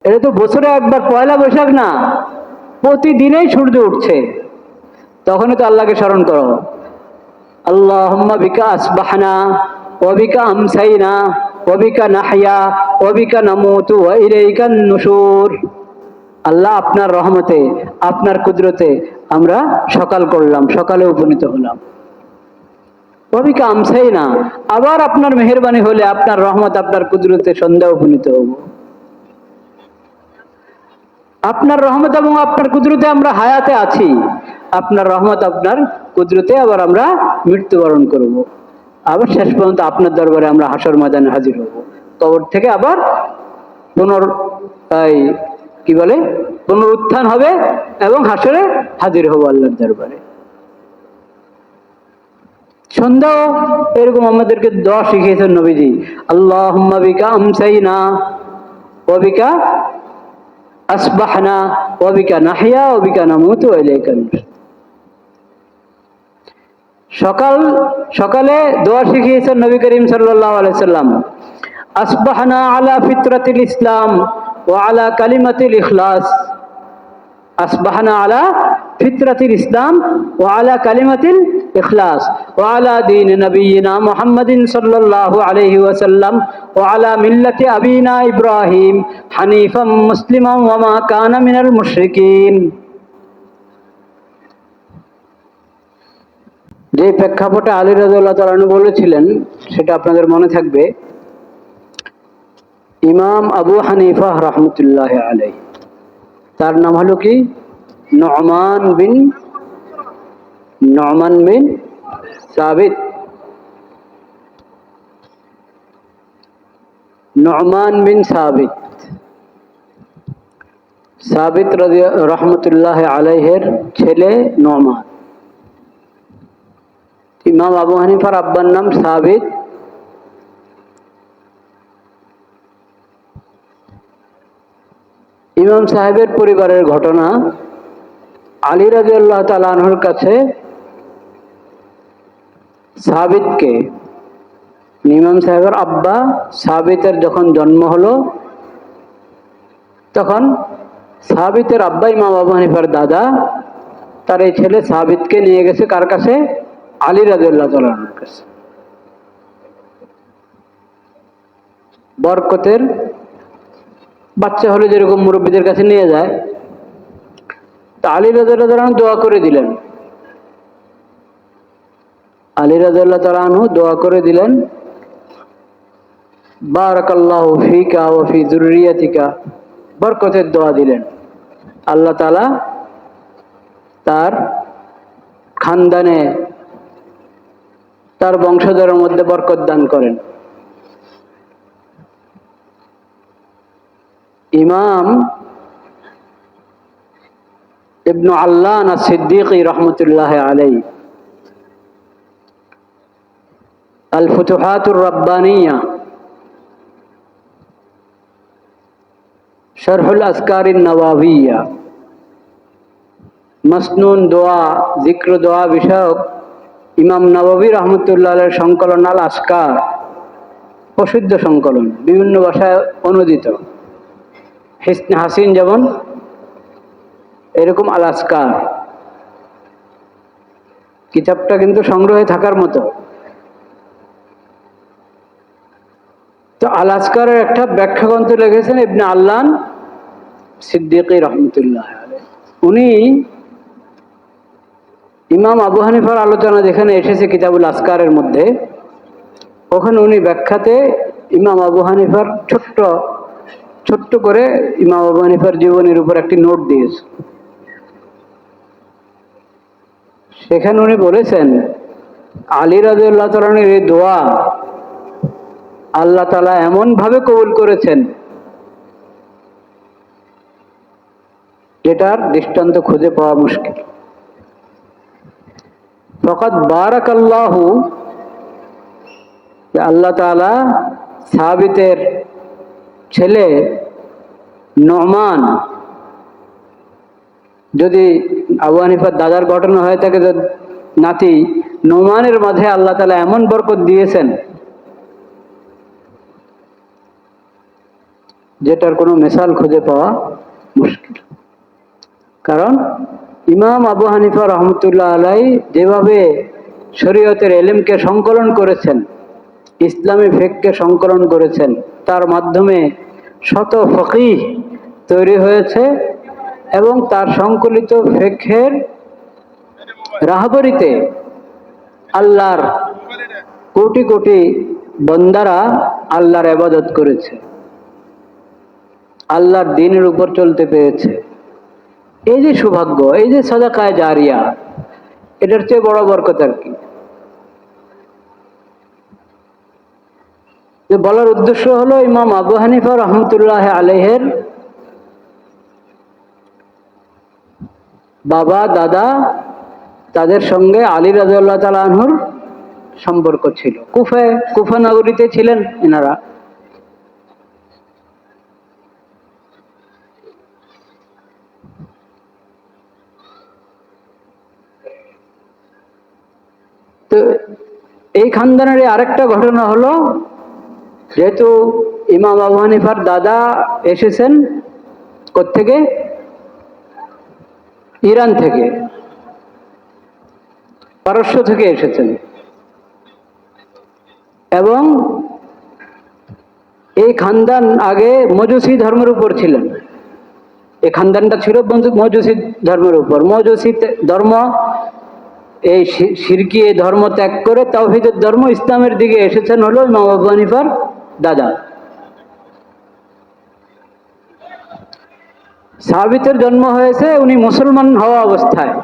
এটা তো বছরে একবার পয়লা বৈশাখ না, প্রতিদিনই সূর্য উঠছে। তখনই তো আল্লাহকে স্মরণ করো, আল্লাহুম্মা বিকা আসবাহনা ওয়া বিকা আমসাইনা ওয়া বিকা নাহইয়া ওয়া বিকা নামুতু ওয়া ইলাইকান নুশুর। আল্লাহ, আপনার রহমতে, আপনার কুদরতে আমরা সকাল করলাম, সকালে উপনীত হলাম। ওয়া বিকা আমসাইনা, আবার আপনার মেহেরবানি হলে, আপনার রহমত, আপনার কুদরতে সন্ধ্যা উপনীত হব। আপনার রহমত এবং আপনার কুদরতে আমরা হায়াতে আছি, আপনার রহমত, আপনার কুদরতে আবার আমরা মৃত্যুবরণ করব। আবার শেষ পর্যন্ত আপনার দরবারে আমরা হাসর ময়দানে হাজির হব। কবর থেকে আবার পুনরুত্থান হবে এবং হাসরে হাজির হব আল্লাহর দরবারে। সন্ধ্যাও এরকম আমাদেরকে দোয়া শিখিয়েছেন নবীজি, আল্লাহুম্মা বিকা আমসাইনা ওয়া বিকা আসবাহনা ওয়া বিকা নাহইয়া ওয়া বিকা নামুতু ওয়া ইলাইকান নুশুর। সকালে দোয়া শিখিয়েছেন নবী করিম সাল্লাল্লাহু আলাইহি সাল্লাম, আসবাহনা আলা ফিতরাতিল ইসলাম ওয়া আলা কালিমাতিল ইখলাস। আসবাহনা আলা ফিতরাতিল ইসলাম ওয়া আলা কালিমাতিল ইখলাস ওয়া আলা দীন নবিয়িনা মুহাম্মাদিন সাল্লাল্লাহু আলাইহি ওয়াসাল্লাম ওয়া আলা মিল্লাতি আবিনা ইব্রাহিম হানিফাম মুসলিমান ওয়া মা কানা মিনাল মুশরিকিন। যে প্রেক্ষাপটে আলী রাদিয়াল্লাহু তাআলা আনহু বলেছিলেন সেটা আপনাদের মনে থাকবে। ইমাম আবু হানিফা রাহমাতুল্লাহি আলাইহি, তার নাম হলো কি? নু'মান বিন সাবিত। নু'মান বিন সাবিত, সাবিত রাহমাতুল্লাহি আলাইহির ছেলে নু'মান। ইমাম আবু হানিফার আব্বার নাম সাবিত। ইমাম সাহেবের পরিবারের ঘটনা, আলী রাদিয়াল্লাহু তাআলা আনহুর কাছে সাবিতকে, ইমাম সাহেবের আব্বা সাবিতের যখন জন্ম হলো, তখন সাবিতের আব্বা ইমাম আবু হানিফার দাদা তার এই ছেলে সাবিতকে নিয়ে গেছে কার কাছে? আলী রাদিয়াল্লাহু তাআলা আনহুর কাছে। বরকতের বাচ্চা হলে যেরকম মুরব্বীদের কাছে নিয়ে যায়, তা আলী রাদিয়াল্লাহু তাআলা আনহু দোয়া করে দিলেন। আলী রাদিয়াল্লাহু তাআলা আনহু দোয়া করে দিলেন, বারাকাল্লাহু ফিকা ওয়া ফি যুররিয়াতিকা, বরকতের দোয়া দিলেন। আল্লাহ তাআলা তার খানদানে, তার বংশধরের মধ্যে বরকত দান করেন। ইমাম ইবনু আল্লান আস-সিদ্দিকী রাহমাতুল্লাহি আলাইহি আল ফুতুহাতুর রাব্বানিয়া শরহুল আজকারিন নওয়াবিয়া, মাসনুন দোয়া, জিক্র দোয়া বিষয়ক ইমাম নববী রাহমাতুল্লাহ আলাইহির সংকলন আল আসকার, প্রসিদ্ধ সংকলন, বিভিন্ন ভাষায় অনুদিত। হিসনে হাসিন যেমন, এরকম আল আসকার কিতাবটা কিন্তু সংগ্রহে থাকার মতো। তো আল আসকারের একটা ব্যাখ্যা গ্রন্থ লিখেছেন ইবনে আল্লান সিদ্দিকী রাহমাতুল্লাহ আলাইহি। উনি ইমাম আবু হানিফার আলোচনা যেখানে এসেছে কিতাবুল আসকারের মধ্যে, ওখানে উনি ব্যাখ্যাতে ইমাম আবু হানিফার ছোট্ট করে ইমাম আবু হানিফার জীবনের উপর একটি নোট দিয়েছে। সেখানে উনি বলেছেন, আলী রাদিয়াল্লাহু তাআলা আনহুর এই দোয়া আল্লাহ তাআলা এমন ভাবে কবুল করেছেন যেটার দৃষ্টান্ত খুঁজে পাওয়া মুশকিল। ফাকাদ বারাকাল্লাহু, আল্লাহ তাআলা সাবিতের ছেলে নু'মান, যদি আবু হানিফার দাদার ঘটনা হয়ে থাকে, নাতি নু'মানের মাঝে আল্লাহ তাআলা এমন বরকত দিয়েছেন যেটার কোনো মিসাল খুঁজে পাওয়া মুশকিল। কারণ ইমাম আবু হানিফা রহমতুল্লাহ আলাই যেভাবে শরীয়তের এলেমকে সংকলন করেছেন, ইসলামী ফিকহকে সংকলন করেছেন, তার মাধ্যমে শত ফকিহ তৈরি হয়েছে এবং তার সংকলিত ফিকহের রাহবরিতে আল্লাহর কোটি কোটি বান্দারা আল্লাহর ইবাদত করেছে, আল্লাহর দ্বীনের উপর চলতে পেরেছে। এই যে সৌভাগ্য, এই যে সাদাকায়ে জারিয়া, এটার চেয়ে বড় বরকত আর কি। বলার উদ্দেশ্য হলো ইমাম আবু হানিফা রহমতুল্লাহ আলাইহের বাবা দাদা তাদের সঙ্গে আলী রাদিয়াল্লাহু তাআলা আনহুর সম্পর্ক ছিল। কুফা নগরীতে ছিলেন এনারা। তো এই খানদানের আরেকটা ঘটনা হলো, যেহেতু ইমাম আবু হানিফার দাদা এসেছেন কোত্থেকে? ইরান থেকে, পারস্য থেকে এসেছেন, এবং এই খানদান আগে মজুসি ধর্মের উপর ছিলেন। এই খানদানটা ছিল মজুসি ধর্মের উপর। মজুসি ধর্ম, এই শিরকি ধর্ম ত্যাগ করে তাওহীদের ধর্ম ইসলামের দিকে এসেছেন হলো ইমাম আবু হানিফার দাদা। সাহাবীদের জন্ম হয়েছে উনি মুসলমান হওয়া অবস্থায়।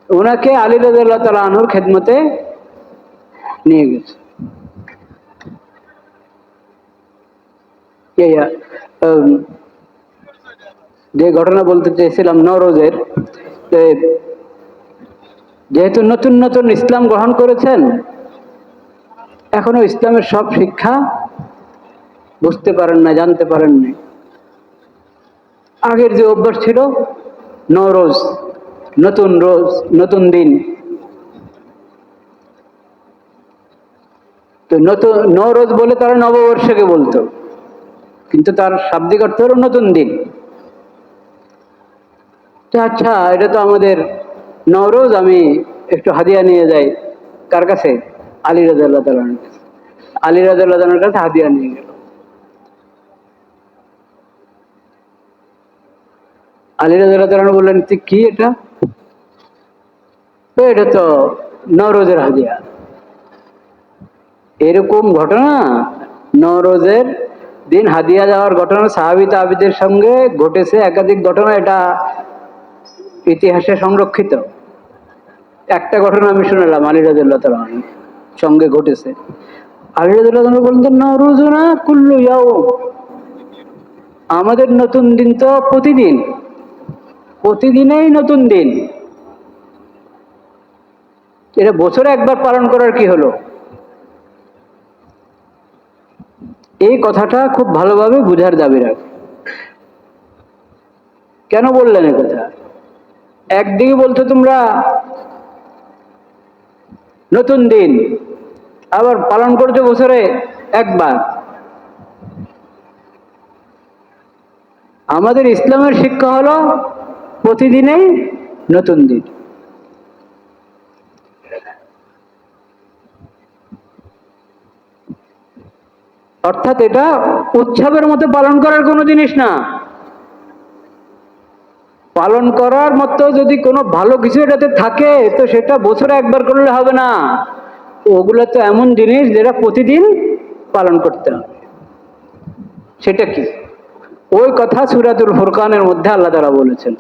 ওনাকে আলী রাদিয়াল্লাহু তাআলা আনহুর খেদমতে নিয়ে গেছে। যে ঘটনা বলতে চেয়েছিলাম নওরোজের, যেহেতু নতুন নতুন ইসলাম গ্রহণ করেছেন, এখনো ইসলামের সব শিক্ষা বুঝতে পারেন না, জানতে পারেন না। আগের যে অভ্যাস ছিল নওরোজ, নতুন রোজ, নতুন দিন, তো নতুন নওরোজ বলে তারা নববর্ষকে বলতো, কিন্তু তার শাব্দিক অর্থ হলো নতুন দিন। আচ্ছা, এটা তো আমাদের নওরোজ, আমি একটু হাদিয়া নিয়ে যাই। কার কাছে? আলী রাদিয়াল্লাহু তাআলার কাছে। আলী রাদিয়াল্লাহু তাআলার কাছে হাদিয়া নিয়ে গেল। আলী রাদিয়াল্লাহু তাআলা বললেন, তুই কি এটা? তো এটা তো নওরোজের হাদিয়া। এরকম ঘটনা নওরোজের দিন হাদিয়া দেওয়ার ঘটনা সাহাবী তাবেঈদের সঙ্গে ঘটেছে, একাধিক ঘটনা, এটা ইতিহাসে সংরক্ষিত। একটা ঘটনা আমি শুনলাম আলী রাদিয়াল্লাহু তাআলা সঙ্গে ঘটেছে। আলী রাদিয়াল্লাহু তাআলা বলতেন, নওরোজনা কুল্লু ইয়াউম, আমাদের নতুন দিন তো প্রতিদিন, প্রতিদিনেই নতুন দিন। এটা বছরে একবার পালন করার কি হলো? এই কথাটা খুব ভালোভাবে বুঝার দাবি রাখে। কেন বললেন এ কথা? একদিকে বলছো তোমরা নতুন দিন, আবার পালন করছো বছরে একবার। আমাদের ইসলামের শিক্ষা হলো প্রতিদিনেই নতুন দিন। অর্থাৎ এটা উৎসবের মতো পালন করার কোনো জিনিস না। পালন করার মতো যদি কোনো ভালো কিছু এটাতে থাকে, তো সেটা বছরে একবার করলে হবে না। ওগুলো তো এমন জিনিস যেটা প্রতিদিন পালন করতে হবে। সেটা কি? ওই কথা সূরাতুল ফুরকানের মধ্যে আল্লাহ তাআলা বলেছেন,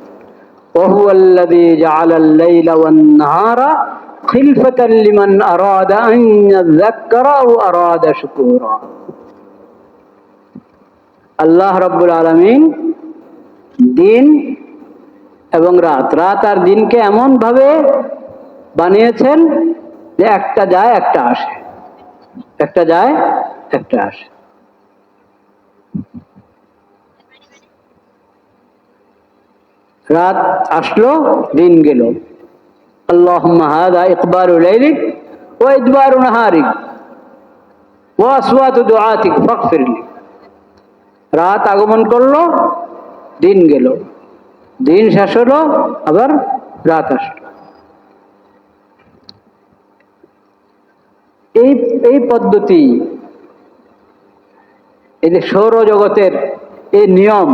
ওয়াহুয়াল্লাযী জাআলাল লাইলা ওয়ান নাহারা খিলফাতাল লিমান আরাদা আন ইয়াযাক্কারা ওয়া আরাদা শুকুরা। আল্লাহ রাব্বুল আলামিন দিন এবং রাত, রাত আর দিনকে এমন ভাবে বানিয়েছেন যে একটা যায় একটা আসে, একটা যায় একটা আসে। রাত আসলো, দিন গেল। আল্লাহুম্মা হাযা ইকবারু লাইলিক ওয়া ইদবারু নাহারিক ওয়া আসওয়াতু দুআতিক ফাগফিরলি। রাত আগমন করলো, দিন গেল, দিন শেষ হলো, আবার রাত আসলো। এই এই পদ্ধতি, এই যে সৌরজগতের এই নিয়ম,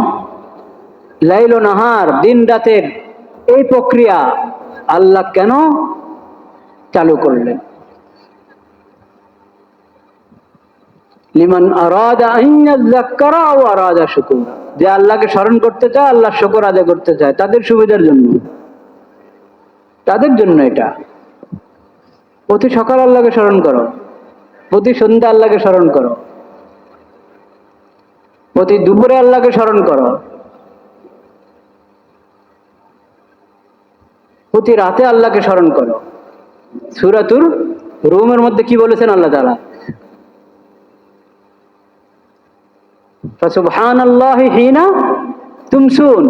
লাইল ও নাহার, দিন রাতের এই প্রক্রিয়া আল্লাহ কেন চালু করলেন? লিমান আরাদা আন ইয়াযাক্কারা ওয়া আরাদা শুকুরা, যে আল্লাহকে স্মরণ করতে চায়, আল্লাহর শুকর আদায় করতে চায়, তাদের সুবিধার জন্য, তাদের জন্য এটা। প্রতি সকাল আল্লাহকে স্মরণ করো, প্রতি সন্ধ্যা আল্লাহকে স্মরণ করো, প্রতি দুপুরে আল্লাহকে স্মরণ করো, প্রতি রাতে আল্লাহকে স্মরণ করো। সূরাতুর রুমের মধ্যে কি বলেছেন আল্লাহ তাআলা? ফাসুবহানাল্লাহি হিনা তুমসুন,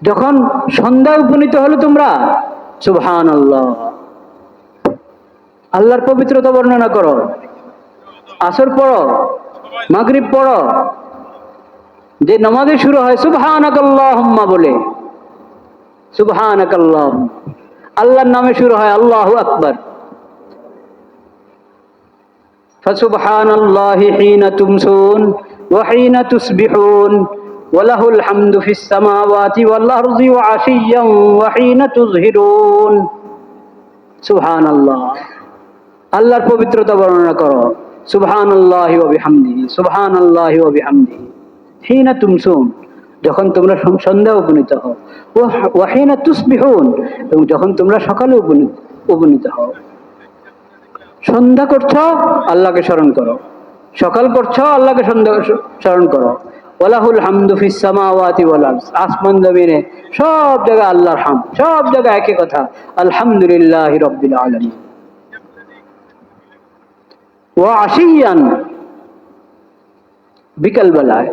যখন সন্ধ্যা উপনীত হলো তোমরা সুবহানাল্লাহ, আল্লাহর পবিত্রতা বর্ণনা করো। আসর পড়ো, মাগরিব পড়ো, যে নামাজে শুরু হয় সুবহানাকাল্লাহুম্মা বলে, সুবহানাকাল্লাহুম্মা, আল্লাহর নামে শুরু হয় আল্লাহু আকবার। ফাসুবহানাল্লাহি হিনা তুমসুন ওয়া হিনা তুসবিহুন ওয়া লাহুল হামদু ফিস সামাওয়াতি ওয়াল আরদি ওয়া আশিয়্যান ওয়া হিনা তুযহিরুন। সুবহানাল্লাহ, আল্লাহর পবিত্রতা বর্ণনা করো। সুবহানাল্লাহি ওয়া বিহামদিহি, সুবহানাল্লাহি ওয়া বিহামদিহি হিনা তুমসুন, যখন তোমরা সন্ধ্যা উপনীত হও, ওয়া হিনা তুসবিহুন, এবং যখন তোমরা সকালে উপনীত হও। সন্ধ্যা করছো, আল্লাহকে স্মরণ করো। সকাল করছো, আল্লাহকে স্মরণ করো। ওয়ালাহুল হামদু ফিস সামাওয়াতি ওয়াল আরদ, আসমান জমিনে সব জায়গায় আল্লাহর হামদ, সব জায়গায় একই কথা, আলহামদুলিল্লাহি রাব্বিল আলামিন। ওয়া আশিয়ান, বিকাল বেলায়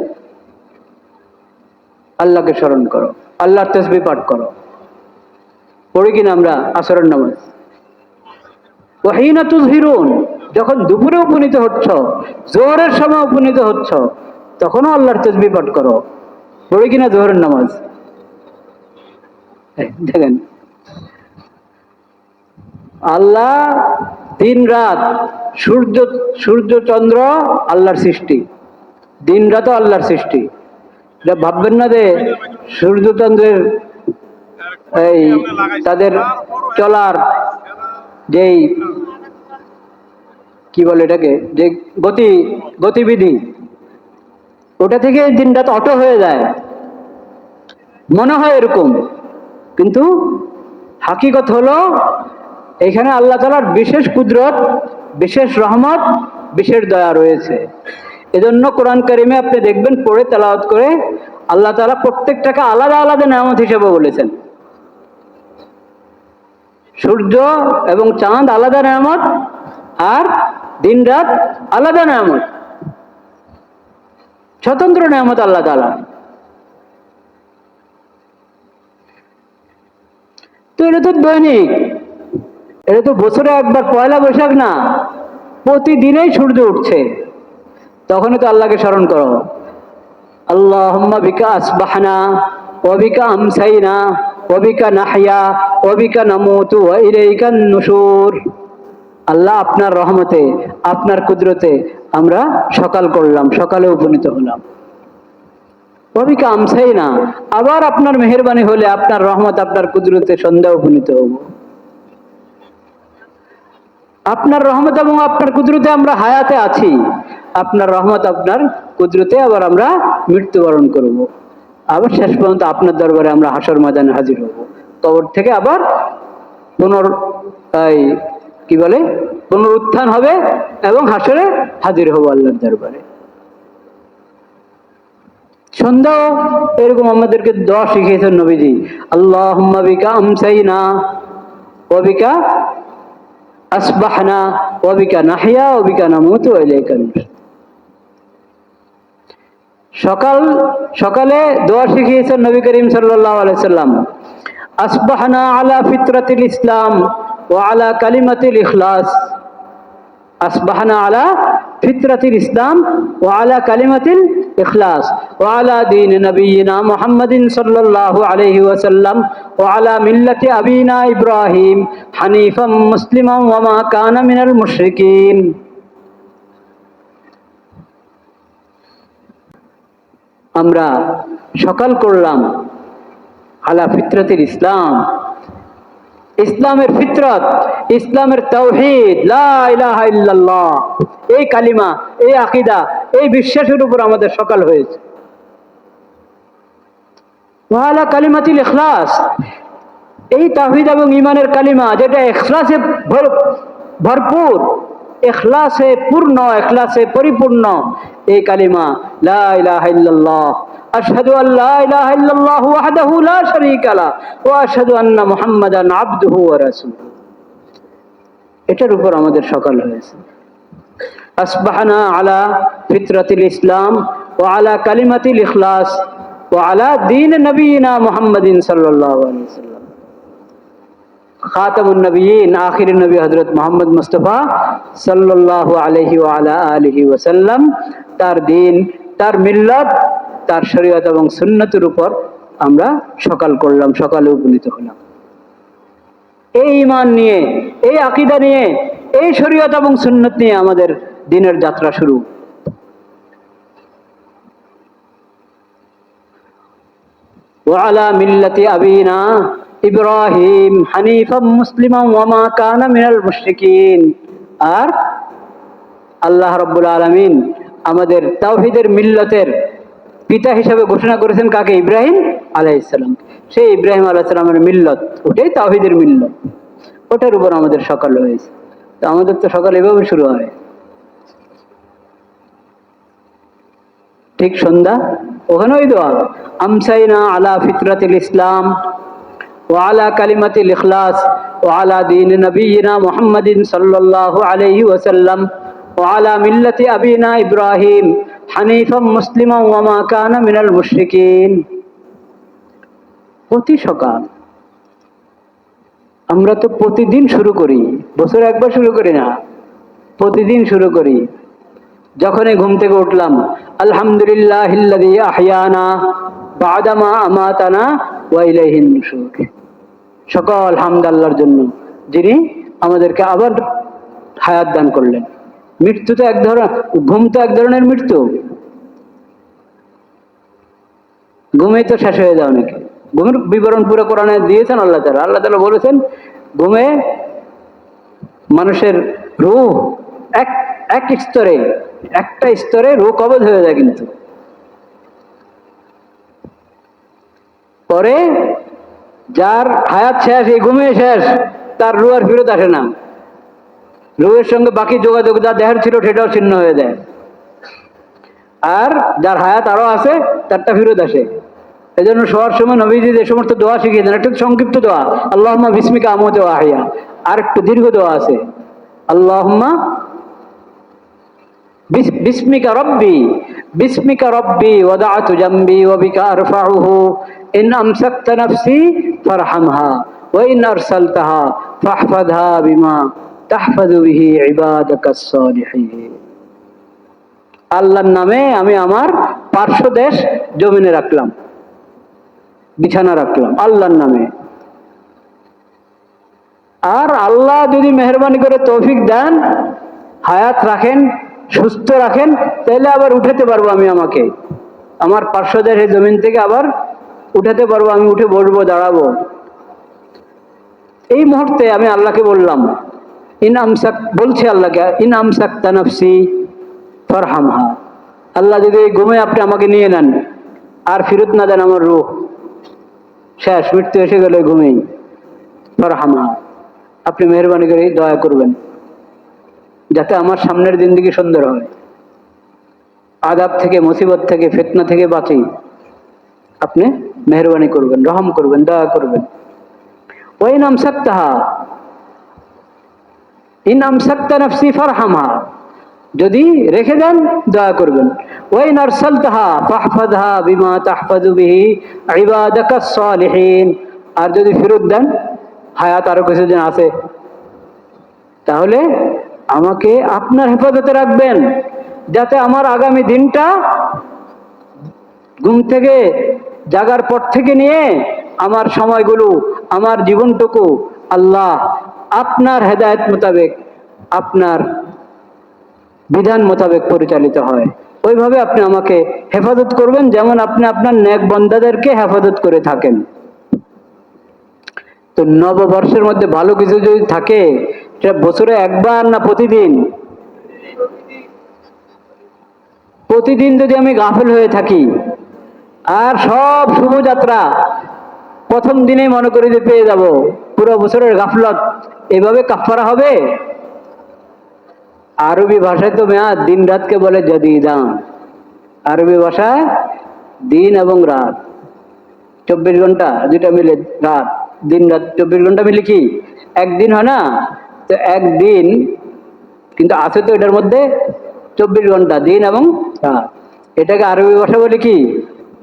আল্লাহকে স্মরণ করো, আল্লাহর তাসবিহ পাঠ করো। পড়ি কিনা আমরা আসরের নামাজ? ওয়া হিনা তুযহিরুন, যখন দুপুরে উপনীত হচ্ছ, জোহরের সময় উপনীত হচ্ছ, তখনও আল্লাহর তাসবিহ পাঠ করো। পড়ি কিনা জোহরের নামাজ? দেখেন, আল্লাহ দিন রাত, সূর্য চন্দ্র আল্লাহর সৃষ্টি, দিন রাতও আল্লাহর সৃষ্টি। এটা ভাববেন না যে সূর্য চন্দ্রের এই তাদের চলার যেই কি বলে এটাকে, যে গতিবিধি, ওটা থেকে দিন রাত অটো হয়ে যায়, মনে হয় এরকম, কিন্তু হাকিকত হলো এখানে আল্লাহ তাআলার বিশেষ কুদরত, বিশেষ রহমত, বিশেষ দয়া রয়েছে। এজন্য কোরআন কারিমে আপনি দেখবেন, পড়ে তেলাওয়াত করে আল্লাহ তাআলা প্রত্যেকটাকে আলাদা আলাদা নেয়ামত হিসেবে বলেছেন। সূর্য এবং চাঁদ আলাদা নেয়ামত, আর দিন রাত আলাদা নেয়ামত, স্বতন্ত্র নেয়ামত আল্লাহ তাআলা। তো এটা তো দৈনিক, এটা তো বছরে একবার, পয়লা বৈশাখ না, প্রতিদিনই সূর্য উঠছে, তখনই তো আল্লাহকে স্মরণ করো। আল্লাহুম্মা বিকা আসবাহনা ওয়া বিকা আমসাইনা ওয়া বিকা নাহইয়া ওয়া বিকা নামুতু ওয়া ইলাইকান নুশুর। আল্লাহ, আপনার রহমতে, আপনার কুদরতে আমরা সকাল করলাম, সকালে উপনীত হলাম। ওয়া বিকা আমসাইনা, আবার আপনার মেহেরবানি হলে, আপনার রহমত, আপনার কুদরতে সন্ধ্যা উপনীত হব। আপনার রহমত এবং আপনার কুদরতে আমরা হায়াতে আছি, আপনার রহমত, আপনার কুদরতে আবার আমরা মৃত্যুবরণ করব। আবার শেষ পর্যন্ত আপনার দরবারে আমরা হাসর ময়দানে হাজির হব। কবর থেকে আবার পুনরুত্থান হবে এবং হাসরে হাজির হব আল্লাহর দরবারে। সন্ধ্যাও এরকম আমাদেরকে দোয়া শিখিয়েছেন নবীজি। আল্লাহুম্মা বিকা আমসাইনা ওয়া বিকা আসবাহনা ওয়া বিকা নাহইয়া ওয়া বিকা নামুতু ওয়া ইলাইকান নুশুর। সকালে দোয়া শিখিয়েছেন নবী করিম সাল্লাল্লাহু আলাইহি সাল্লাম, আসবাহনা আলা ফিতরাতিল ইসলাম ওয়া আলা কালিমাতিল ইখলাস। আসবাহনা আলা ফিতরাতিল ইসলাম ওয়া আলা কালিমাতিল ইখলাস ওয়া আলা দীন নবিয়িনা মুহাম্মাদিন সাল্লাল্লাহু আলাইহি ওয়াসাল্লাম ওয়া আলা মিল্লাতি আবিনা ইব্রাহিম হানিফাম মুসলিমান ওয়া মা কানা মিনাল মুশরিকিন। আমরা সকাল করলাম আলা ফিতরাতিল ইসলাম, ইসলামের ফিতরত, ইসলামের তাওহীদ, লা ইলাহা ইল্লাল্লাহ, এই কালিমা, এই আকীদা, এই বিশ্বাসের উপর আমাদের সকাল হয়েছে। ওয়া আলা কালিমাতিল ইখলাস, এই তাওহীদ এবং ঈমানের কালিমা যেটা ইখলাসে ভরপুর, ইখলাসে পূর্ণ, ইখলাসে পরিপূর্ণ এই কালিমা লা ইলাহা ইল্লাল্লাহ, আশহাদু আল্লা ইলাহা ইল্লাল্লাহ ওয়াহদাহু লা শারীকা লা ওয়া আশহাদু আন্না মুহাম্মাদান আবদুহু ওয়া রাসূলুহু, এটার উপর আমাদের সকাল হয়েছে। আসবাহনা আলা ফিতরাতিল ইসলাম ওয়া আলা কালিমাতিল ইখলাস ওয়া আলা দীন নবিয়িনা মুহাম্মাদিন সাল্লাল্লাহু আলাইহি ওয়াসাল্লাম। খাতামুন নবিয়্যিন, আখিরুন নবী হযরত মুহাম্মদ মুস্তাফা সাল্লাল্লাহু আলাইহি ওয়া আলা আলিহি ওয়াসাল্লাম, তার দ্বীন, তার মিল্লাত, তার শরীয়ত এবং সুন্নতের উপর আমরা সকাল করলাম, সকালে উপনীত হলাম। এই ঈমান নিয়ে, এই আকীদা নিয়ে, এই শরীয়ত এবং সুন্নত নিয়ে আমাদের দিনের যাত্রা শুরু। ওয়া আলা মিল্লাতি আবিনা ইব্রাহিম হানিফাম মুসলিমান ওয়া মা কানা মিনাল মুশরিকিন। আর আল্লাহ রাব্বুল আলামিন আমাদের তাওহীদের মিল্লতের পিতা হিসাবে ঘোষণা করেছেন কাকে? ইব্রাহিম আলাইহিস সালাম। সেই ইব্রাহিম আলাইহিস সালামের মিল্লত, ওটাই তাওহীদের মিল্লত, ওটার উপর আমাদের সকাল হয়েছে। তো আমাদের তো সকাল এভাবে শুরু হয়, ঠিক সন্ধ্যা ওখানে ওই দোয়া, আমসাইনা আলা ফিতরাতিল ইসলাম ওয়া আলা কালিমাতিল ইখলাস ওয়া আলা দীন নবিয়িনা মুহাম্মাদিন সাল্লাল্লাহু আলাইহি ওয়াসাল্লাম ওয়া আলা মিল্লাতি আবিনা ইব্রাহিম হানিফাম মুসলিমান ওয়া মা কানা মিনাল মুশরিকিন। প্রতি সকাল আমরা তো প্রতিদিন শুরু করি, বছরে একবার শুরু করি না, প্রতিদিন শুরু করি। যখনই ঘুম থেকে উঠলাম, আলহামদুলিল্লাহিল্লাযী আহইয়ানা বা'দা মা আমাতানা ওয়া ইলাইহিন নুশুর, সকল হামদ আল্লাহর জন্য যিনি আমাদেরকে আবার হায়াত দান করলেন। মৃত্যু তো এক ধরনের, ঘুম তো এক ধরনের মৃত্যু, ঘুমেই তো শেষ হয়ে যাও নাকি। ঘুমের বিবরণ পুরো কোরআনে দিয়েছেন আল্লাহ তাআলা। আল্লাহ তাআলা বলেছেন ঘুমে মানুষের রূহ এক স্তরে, একটা স্তরে রূহ কবজ হয়ে যায়, কিন্তু পরে যার হায়াত শেষ, এই ঘুমে শেষ, তার রূহ আর ফেরত আসে না। রূহের সঙ্গে বাকি যোগাযোগ যা দেহের ছিল সেটাও ছিন্ন হয়ে যায়। আর যার হায়াত আরো আছে তারটা ফেরত আসে। এই জন্য শোয়ার সময় নবীজি যে সমস্ত দোয়া শিখিয়েছেন, একটা সংক্ষিপ্ত দোয়া, আল্লাহুম্মা বিসমিকা আমুতু ওয়া আহইয়া, আর একটু দীর্ঘ দোয়া আছে, আল্লাহুম্মা বিসমিকা রব্বি, বিসমিকা রব্বি ওয়াদাআতু জামবি ওয়া বিকা আরফাউহু ইন আমসাকতা নাফসি ফারহামহা ওয়া ইন আরসালতাহা ফাহফাযহা বিমা তাহফাযু বিহি ইবাদাকাস সালিহিন। আল্লাহর নামে আমি আমার পার্শ্বদেশ জমিনে রাখলাম, বিছানা রাখলাম আল্লাহর নামে। আর আল্লাহ যদি মেহরবানি করে তৌফিক দেন, হায়াত রাখেন, সুস্থ রাখেন, তাহলে আবার উঠাতে পারবো আমি, আমাকে আমার পার্শ্বদেশের জমিন থেকে আবার উঠাতে পারবো, আমি উঠে বসবো, দাঁড়াবো। এই মুহূর্তে আমি আল্লাহকে বললাম, ইন আমসাক, বলছি আল্লাহকে, ইন আমসাকতা নাফসি ফারহামহা, আল্লাহ যদি এই ঘুমে আপনি আমাকে নিয়ে নেন আর ফিরত না দেন, আমার রূহ শেষ, মৃত্যু এসে গেল ঘুমেই, ফারহামহা, আপনি মেহরবানি করে দয়া করবেন যাতে আমার সামনের জিন্দেগি সুন্দর হয়, আযাব থেকে, মুসিবত থেকে, ফিতনা থেকে বাঁচি। আপনি মেহরবানি করবেন, রহম করবেন, দয়া করবেন। ওয়া ইন আমসাকতাহা, ইন আমসাকতা নাফসি ফারহামহা, যদি রেখে দেন দয়া করবেন। ওয়া ইন আরসালতাহা ফাহফাযহা বিমা তাহফাযু বিহি ইবাদাকাস সালিহিন, আর যদি ফেরত দেন, হায়াত আরো কিছুদিন আছে, তাহলে আমাকে আপনার হেফাজতে রাখবেন, যাতে আমার আগামী দিনটা ঘুম থেকে জাগার পর থেকে নিয়ে আমার সময়গুলো, আমার জীবনটুকু আল্লাহ আপনার হেদায়েত মোতাবেক, আপনার বিধান মোতাবেক পরিচালিত হয়। ওইভাবে আপনি আমাকে হেফাজত করবেন, যেমন আপনি আপনার নেক বান্দাদেরকে হেফাজত করে থাকেন। তো নববর্ষের মধ্যে ভালো কিছু যদি থাকে, সেটা বছরে একবার না প্রতিদিন? প্রতিদিন যদি আমি গাফেল হয়ে থাকি আর সব শুভযাত্রা প্রথম দিনেই মনে করি যে পেয়ে যাব, পুরো বছরের গাফলত এভাবে কাফারা হবে? আরবি ভাষায় তো মেয়াদ দিন রাতকে বলে জাদিদান। আরবি ভাষায় দিন এবং রাত 24 ঘন্টা, দুইটা মিলে রাত, দিন রাত 24 ঘন্টা মিলে কি একদিন হয় না? তো একদিন কিন্তু আছে তো এটার মধ্যে 24 ঘন্টা, দিন এবং রাত। এটাকে আরবি ভাষা বলে কি?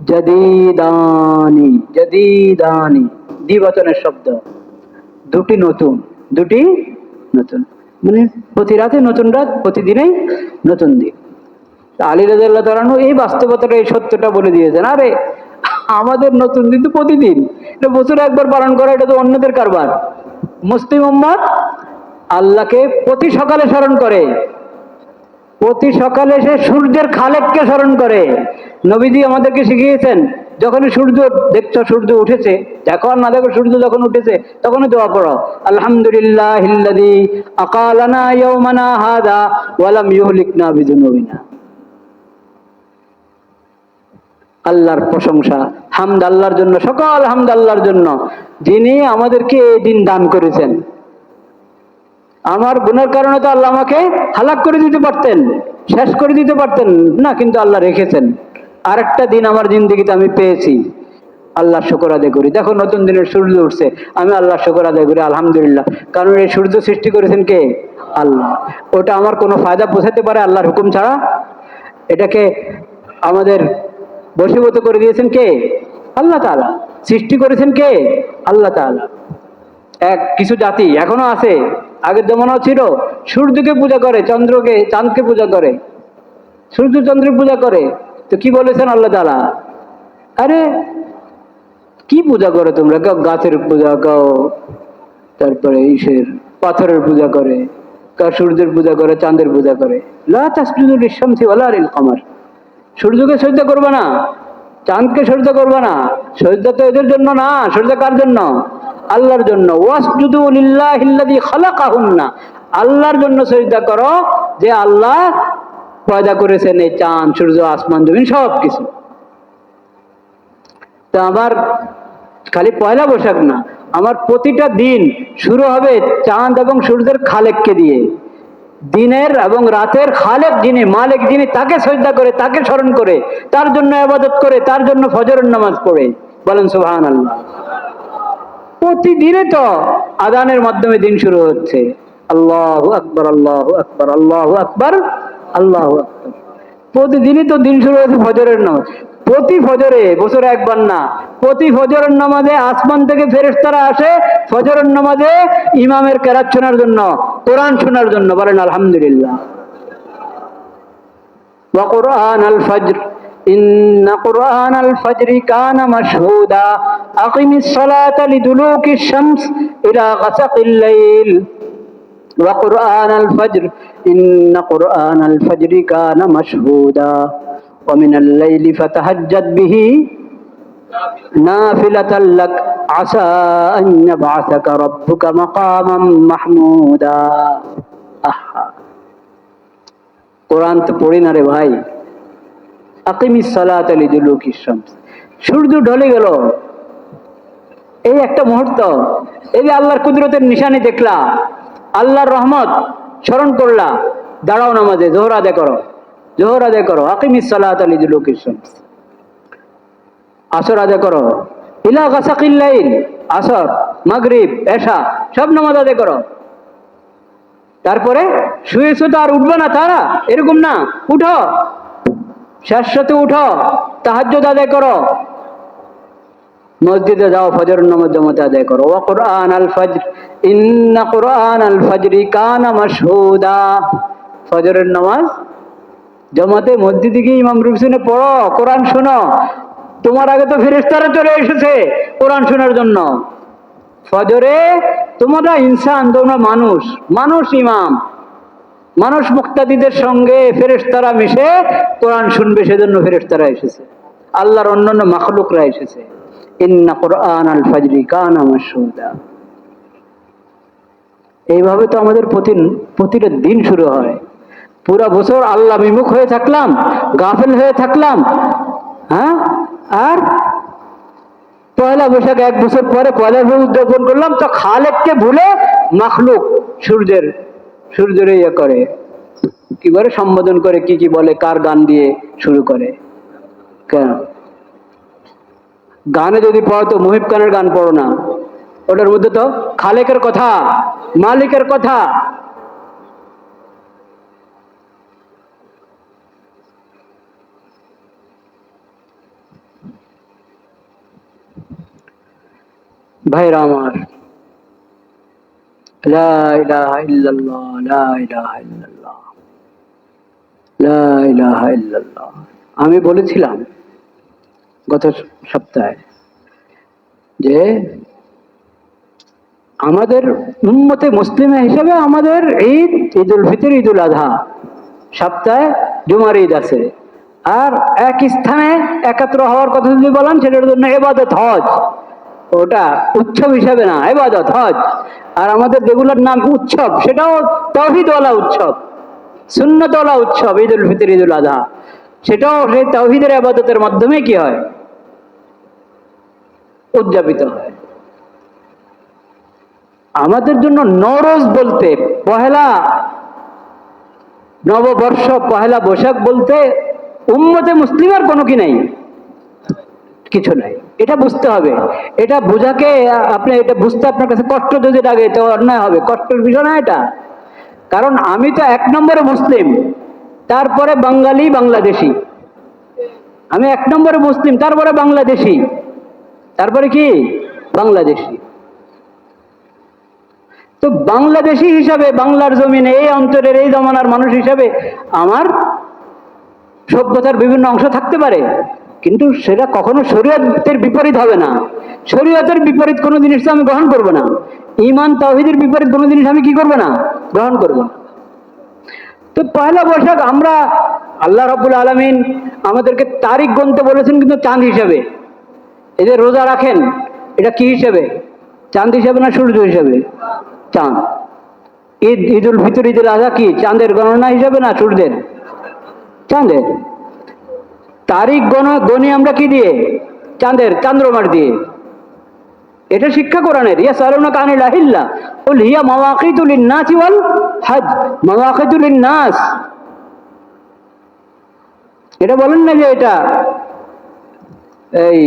জাদিদানি। জাদিদানি দ্বিবচনের শব্দ, দুটি নতুন, দুটি নতুন, মানে প্রতি রাতে নতুন রাত, প্রতিদিনেই নতুন দিন। আলী রাদিয়াল্লাহু তাআলা আনহু এই বাস্তবতাটা, এই সত্যটা বলে দিয়েছেন। আরে আমাদের নতুন দিন তো প্রতিদিন, এটা বছরে একবার পালন করা এটা তো অন্যদের কারবার। মুসলিম উম্মত আল্লাহকে প্রতি সকালে স্মরণ করে, প্রতি সকালে সে সূর্যের খালেককে স্মরণ করে। নবীজি আমাদেরকে শিখিয়েছেন, যখনই সূর্য দেখছো, সূর্য উঠেছে, দেখো আর না দেখো, সূর্য যখন উঠেছে তখনই দোয়া করো, আলহামদুলিল্লাহিল্লাযী আকালানা ইয়াওমানা হাযা ওয়া লাম ইউহলিকনা বিযুনুবিনা। আল্লাহর প্রশংসা, হামদ আল্লাহর জন্য, সকল হামদ আল্লাহর জন্য, যিনি আমাদেরকে এই দিন দান করেছেন। আমার গুনার কারণে তো আল্লাহ আমাকে হালাক করে দিতে পারতেন, শেষ করে দিতে পারতেন না, কিন্তু আল্লাহ রেখেছেন। আরেকটা দিন আমার জিন্দগিতে আমি পেয়েছি, আল্লাহ শুকর আদায় করি। দেখো নতুন দিনের সূর্য উঠছে, আমি আল্লাহ শুকর আদায় করি, আলহামদুলিল্লাহ। কারণ এই সূর্য সৃষ্টি করেছেন কে? আল্লাহ। ওটা আমার কোনো ফায়দা পৌঁছাতে পারে আল্লাহর হুকুম ছাড়া? এটাকে আমাদের বশীভূত করে দিয়েছেন কে? আল্লাহ তাআলা। সৃষ্টি করেছেন কে? আল্লাহ তাআলা। কিছু জাতি এখনো আছে, আগের জমানাও ছিল, সূর্যকে পূজা করে, চন্দ্রকে, চাঁদকে পূজা করে, সূর্য চন্দ্রের পূজা করে। তো কি বলেছেন আল্লাহ তাআলা? আরে কি পূজা করে তোমরা? কেউ গাছের পূজা, কেউ তারপরে ঈশের পাথরের পূজা করে, কেউ সূর্যের পূজা করে, চাঁদের পূজা করে। লা তাসজুদু লিশ-শামসি ওয়ালা লিল-কমার। সূর্যকে সজদা করবে না, চাঁদকে সজদা করবে না। সজদা তো এদের জন্য না, সজদা কার জন্য? আল্লাহর জন্য। ওয়াসজুদু লিল্লাহিল্লাযী খালাকাহুন্না। আল্লাহর জন্য সজদা করো, যে আল্লাহ পয়দা করেছেন এই চাঁদ, সূর্য, আসমান, জমিন সব কিছু। তো আমার খালি পয়লা বৈশাখ না, আমার প্রতিটা দিন শুরু হবে চাঁদ এবং সূর্যের খালেককে দিয়ে। দিনের এবং রাতের খালেক যিনি, মালিক যিনি, তাকে সজদা করে, তাকে স্মরণ করে, তার জন্য ইবাদত করে, তার জন্য ফজরের নামাজ পড়ে। বলেন সুবহানাল্লাহ। প্রতিদিনে তো আযানের মাধ্যমে দিন শুরু হচ্ছে, আল্লাহু আকবার, আল্লাহু আকবার, আল্লাহু আকবার, আল্লাহু আকবার। প্রতিদিনই তো দিন শুরু হচ্ছে ফজরের নামাজ। প্রতি ফজরে, বছরে একবার না, প্রতি ফজরের নামাজে আসমান থেকে ফেরেশতারা আসে ফজরের নামাজে ইমামের কেরাত শোনার জন্য, কোরআন শোনার জন্য। বলেন আলহামদুলিল্লাহ। ওয়া কুরআনাল ফজর ইন্না কুরআনাল ফজরি কানা মাশহুদা আকিমিস সালাতা লিদুলুকিশ শামস ইলা গাসাকিল লাইল ওয়া কুরআনাল ফজর ইন্না কুরআনাল ফজরি কানা মাশহুদা ওয়া মিনাল লাইলি ফাতাহাজ্জাদ বিহি নাফিলাতাল লাক আসা আন ইয়াবআসাকা রাব্বুকা মাকামান মাহমুদা। আহা, কোরআন তো পড়ি না রে ভাই। আকিমিস সালাতা লিদুলুকিশ শামস। সূর্য ঢলে গেল, এই একটা মুহূর্ত, এই যে আল্লাহর কুদরতের নিশানি দেখলা, আল্লাহর রহমত স্মরণ করলা, দাঁড়াও নামাজে, যোহর আদায় করো, যোহর আদায় করো। আকিমিস সালাতা লিদুলুকিশ শামস। আসর আদায় করো, ইলা গাসাকিল লাইল, আসর, মাগরিব, এশা সব নামাজ আদায় করো। তারপরে শুয়েছো তো আর উঠবে না তারা, এরকম না, উঠো, শেষ রাতে উঠো, তাহাজ্জুদ আদায় করো, মসজিদে যাও, ফজরের নামাজ জামাতে আদায় করো। ওয়া কুরআনাল ফজর ইন্না কুরআনাল ফজরি কানা মাশহুদা। ফজরের নামাজ জমাতে মসজিদে গিয়ে ইমাম পিছনে পড়ো, কোরআন শোনো। তোমার আগে তো ফেরেশতারা চলে এসেছে কোরআন শোনার জন্য। ফজরে তোমরা ইনসান, তোমরা মানুষ, মানুষ ইমাম, মানুষ মুক্তাদিদের সঙ্গে ফেরেশতারা মিশে কোরআন শুনবে, সেজন্য ফেরেশতারা এসেছে, আল্লাহর অন্যান্য মাখলুকরা এসেছে। ইন্না কোরআন আল ফাজরি কানা মাশহুদা। এইভাবে তো আমাদের প্রতিটা দিন শুরু হয়। পুরা বছর আল্লাহ বিমুখ হয়ে থাকলাম, গাফেল হয়ে থাকলাম, হ্যাঁ, আর পয়লা বৈশাখ 1 বছর পরে পয়লা বৈশাখ উদযাপন করলাম, তো খালেককে ভুলে মাখলুক সূর্যের ইয়ে করে, কি করে সম্বোধন করে, কি বলে, কার গান দিয়ে শুরু করে। কেন গানে যদি পড়ো তো মুহিব খানের গান পড়ো না, ওটার মধ্যে তো খালেকের কথা, মালিকের কথা। ভাইরা আমার, লা ইলাহা ইল্লাল্লাহ, লা ইলাহা ইল্লাল্লাহ, লা ইলাহা ইল্লাল্লাহ। আমি বলেছিলাম গত সপ্তাহে যে আমাদের উম্মতে মুসলিমা হিসেবে আমাদের ঈদুল ফিতর, ঈদুল আযহা, সপ্তাহে জুমার ঈদ আছে। আর এক স্থানে একত্র হওয়ার কথা যদি বলেন, সেটার জন্য ইবাদত হজ, ওটা উৎসব হিসাবে না, ইবাদত হজ। আর আমাদের যেগুলোর নাম উৎসব, সেটাও তাওহীদওয়ালা উৎসব, সুন্নতওয়ালা উৎসব, ঈদুল ফিতর, ঈদুল আযহা, সেটাও সেই তাওহীদের ইবাদতের মাধ্যমে কি হয়, উদযাপিত হয়। আমাদের জন্য নওরোজ বলতে, পহেলা নববর্ষ, পহেলা বৈশাখ বলতে উম্মতে মুসলিমার কোনো কি নাই, কিছু নাই। এটা বুঝতে হবে। এটা বোঝাকে আপনি, এটা বুঝতে আপনার কাছে কষ্ট যদি লাগে তো অন্যায় হবে, কষ্টের বিষয় না এটা। কারণ আমি তো 1 নম্বরে মুসলিম, তারপরে বাঙালি, বাংলাদেশি। আমি 1 নম্বরে মুসলিম, তারপরে বাংলাদেশি, তারপরে কি বাংলাদেশি। তো বাংলাদেশি হিসাবে, বাংলার জমিনে, এই অঞ্চলের, এই জমানার মানুষ হিসাবে আমার সভ্যতার বিভিন্ন অংশ থাকতে পারে, কিন্তু সেটা কখনো শরীয়তের বিপরীত হবে না। শরীয়তের বিপরীত কোনো জিনিস তো আমি গ্রহণ করব না। ঈমান তাওহীদের বিপরীত কোনো জিনিস আমি কি করব না, গ্রহণ করব না। তো পয়লা বৈশাখ আমরা, আল্লাহ রাব্বুল আলামিন আমাদেরকে তারিখ গুনতে বলেছেন, কিন্তু চাঁদ হিসাবে। এই যে রোজা রাখেন, এটা কি হিসাবে, চাঁদ হিসাবে না সূর্য হিসাবে? চাঁদ। ঈদুল ফিতর, ঈদুল আযহা কি চাঁদের গণনা হিসাবে না সূর্যের? চাঁদের। তারিখ গণি আমরা কি দিয়ে? চাঁদের, চন্দ্রমার দিয়ে। এটা শিক্ষা কোরআনের। ইয়াসআলুনাকা আনিল আহিল্লাহ কুল হিয়া মাওয়াকিতু লিন-নাসি ওয়াল হজ, মাওয়াকিতু লিন-নাস। এটা বলেন না যে এটা এই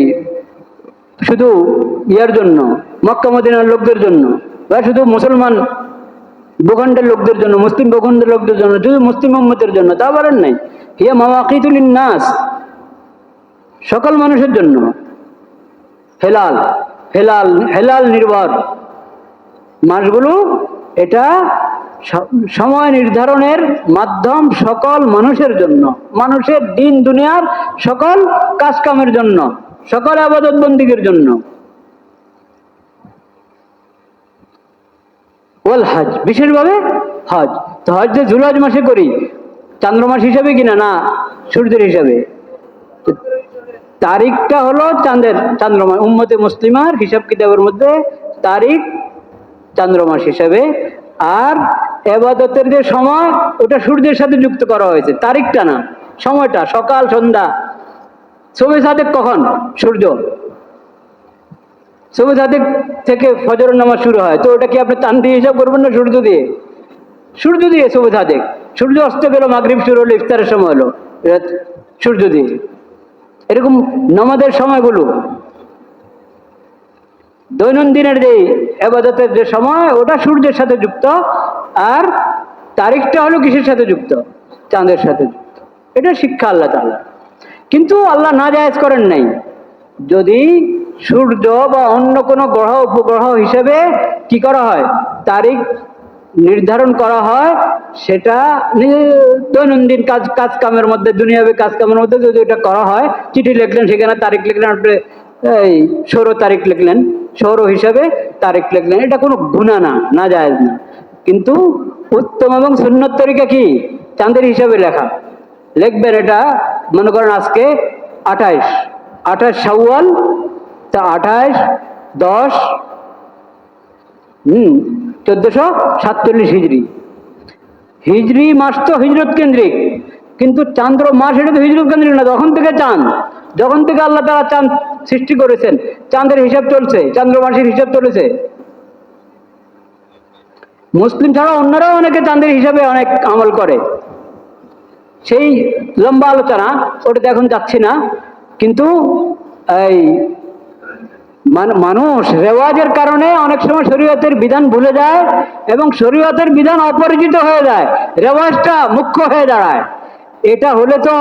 শুধু ইয়ার জন্য, মক্কা মদিনার লোকদের জন্য, বা শুধু মুসলমান ভূখণ্ডের লোকদের জন্য, মুসলিম ভূখণ্ডের লোকদের জন্য, শুধু মুসলিম উম্মতের জন্য, তা বলেন নাই। হিয়া মাওয়াকিতু লিন-নাস, সকল মানুষের জন্য। হেলাল, হেলাল, হেলাল নির্ভর মাসগুলো, এটা সময় নির্ধারণের মাধ্যম সকল মানুষের জন্য, মানুষের দিন দুনিয়ার সকল কাজকামের জন্য, সকল ইবাদত বন্দেগীর জন্য। ওয়াল হজ, বিশেষভাবে হজ। তো হজ যে জুলহজ মাসে করি, চান্দ্রমাস হিসাবে কিনা, না সূর্যের হিসাবে। তারিখটা হলো চাঁদের, চন্দ্রমাস। উম্মতে মুসলিমার হিসাব কিতাবের মধ্যে তারিখ চন্দ্রমাস হিসাবে। আর ইবাদতের যে সময়, ওটা সূর্যের সাথে যুক্ত করা হয়েছে, তারিখটা না, সময়টা। সকাল সন্ধ্যা, শবে সাদেক কখন? সূর্য। শবে সাদেক থেকে ফজরের নামাজ শুরু হয়, তো ওটা কি আপনি চাঁদ দিয়ে হিসাব করবেন না সূর্য দিয়ে? সূর্য দিয়ে শবে সাদেক। সূর্য অস্ত গেল, মাগরিব শুরু হলো, ইফতারের সময় হলো, সূর্য দিয়ে। এরকম নামাজের সময়গুলো, দৈনন্দিনের যে ইবাদতের যে সময়, ওটা সূর্যের সাথে যুক্ত। আর তারিখটা হলো কিসের সাথে যুক্ত? চাঁদের সাথে যুক্ত। এটা শিক্ষা আল্লাহ তাআলা। কিন্তু আল্লাহ নাজায়েজ করেন নাই। যদি সূর্য বা অন্য কোনো গ্রহ উপগ্রহ হিসেবে কি করা হয়, তারিখ নির্ধারণ করা হয়, সেটা দৈনন্দিন কাজ কামের মধ্যে, দুনিয়াবী কাজ কামের মধ্যে যদি এটা করা হয়, চিঠি লিখলেন, সেখানে তারিখ লিখলেন, আপনি এই সৌর তারিখ লিখলেন, সৌর হিসাবে তারিখ লিখলেন, এটা কোনো গুনাহ না, না জায়েজ না। কিন্তু উত্তম এবং সুন্নত তরিকা কি? চাঁদের হিসাবে লেখা। লিখবেন এটা, মনে করেন আজকে 28 শাওয়াল, তা 28/10 1447 হিজরি। হিজরি মাস তো হিজরত কেন্দ্রিক, কিন্তু চান্দ্র মাস এটা তো হিজরত কেন্দ্রিক না। তখন থেকে চাঁদ, যখন থেকে আল্লাহ তাআলা চাঁদ সৃষ্টি করেছেন, চাঁদের হিসাব চলছে, চান্দ্র মাসের হিসাব চলেছে। মুসলিম ছাড়া অন্যরাও অনেকে চাঁদের হিসাবে অনেক আমল করে, সেই লম্বা আলোচনা, ওটাতে এখন যাচ্ছি না। কিন্তু এই মানুষ রেওয়াজের কারণে অনেক সময় শরীয়তের বিধান ভুলে যায় এবং শরীয়তের বিধান অপরিচিত হয়ে যায়, রেওয়াজটা মুখ্য হয়ে দাঁড়ায়। এটা হলে তো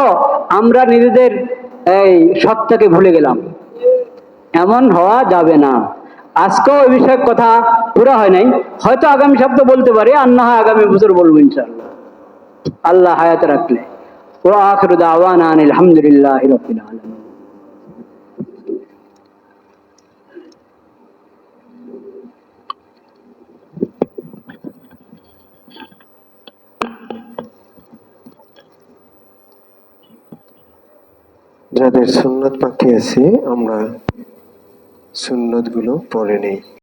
আমরা নিজেদের এই সত্তাকে ভুলে গেলাম। এমন হওয়া যাবে না। আজকেও এই বিষয়ে কথা পুরা হয় নাই, হয়তো আগামী সপ্তাহ বলতে পারি, আর না হয় আগামী বছর বলবো ইনশাআল্লাহ, আল্লাহ হায়াত রাখলে। ওয়া আখিরু দাওয়ানা আনিল হামদুলিল্লাহি রাব্বিল আলামিন। যাদের সুন্নত বাকি আছে আমরা সুন্নত গুলো পড়ে নেই।